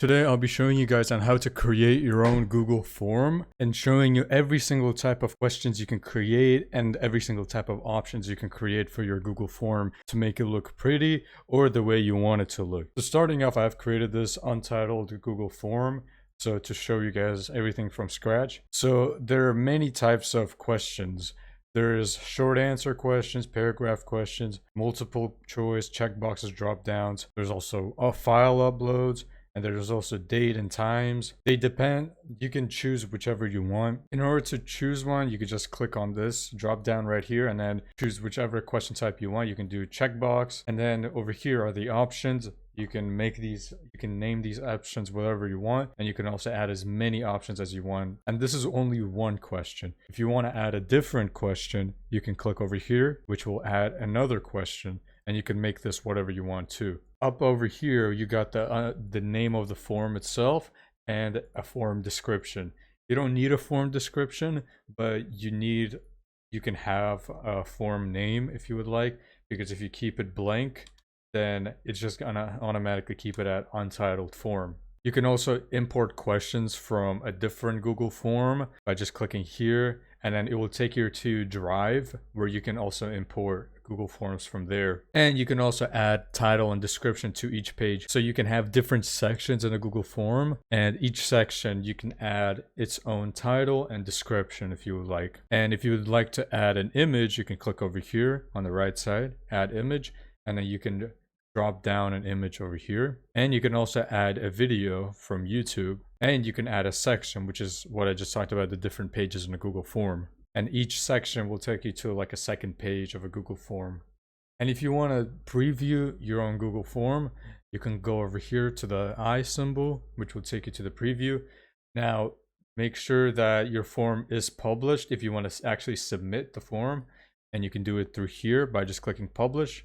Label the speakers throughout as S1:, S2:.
S1: Today I'll be showing you guys on how to create your own Google form and showing you every single type of questions you can create and every single type of options you can create for your Google form to make it look pretty or the way you want it to look. So starting off, I've created this untitled Google form. So to show you guys everything from scratch. So there are many types of questions. There's short answer questions, paragraph questions, multiple choice, checkboxes, drop downs. There's also file uploads, and there's also date and times. They depend, you can choose whichever you want. In order to choose one, you can just click on this drop down right here and then choose whichever question type you want. You can do checkbox, and then over here are the options. You can make these, you can name these options whatever you want, and you can also add as many options as you want. And this is only one question. If you want to add a different question, you can click over here, which will add another question, and you can make this whatever you want too. Up over here, you got the name of the form itself and a form description. You don't need a form description, but you can have a form name if you would like, because if you keep it blank, then it's just gonna automatically keep it at untitled form. You can also import questions from a different Google form by just clicking here, and then it will take you to Drive, where you can also import Google Forms from there. And you can also add title and description to each page. So you can have different sections in a Google form, and each section you can add its own title and description if you would like. And if you would like to add an image, you can click over here on the right side, add image, and then you can drop down an image over here. And you can also add a video from YouTube, and you can add a section, which is what I just talked about, the different pages in a Google form. And each section will take you to like a second page of a Google form. And if you want to preview your own Google form, you can go over here to the eye symbol, which will take you to the preview. Now, make sure that your form is published if you want to actually submit the form, and you can do it through here by just clicking publish.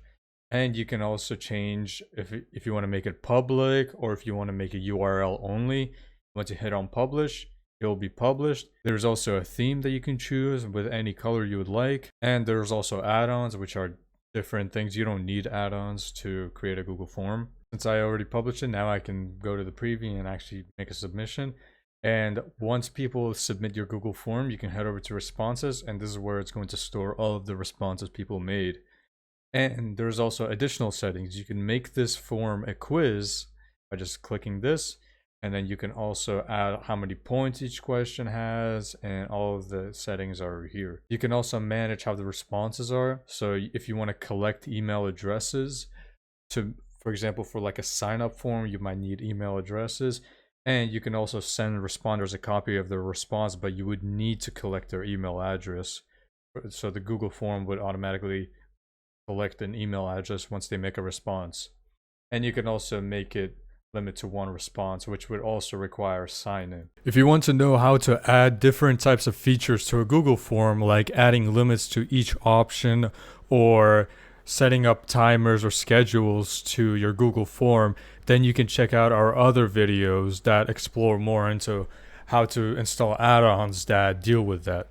S1: And you can also change if you want to make it public, or if you want to make a URL only. Once you hit on publish, it will be published. There's also a theme that you can choose with any color you would like. And there's also add-ons, which are different things. You don't need add-ons to create a Google form. Since I already published it, now I can go to the preview and actually make a submission. And once people submit your Google form, you can head over to responses, and this is where it's going to store all of the responses people made. And there's also additional settings. You can make this form a quiz by just clicking this, and then you can also add how many points each question has, and all of the settings are over here. You can also manage how the responses are. So if you want to collect email addresses for example, for like a sign up form, you might need email addresses, and you can also send responders a copy of their response, but you would need to collect their email address. So the Google form would automatically collect an email address once they make a response. And you can also make it limit to one response, which would also require sign-in. If you want to know how to add different types of features to a Google form, like adding limits to each option or setting up timers or schedules to your Google form, then you can check out our other videos that explore more into how to install add-ons that deal with that.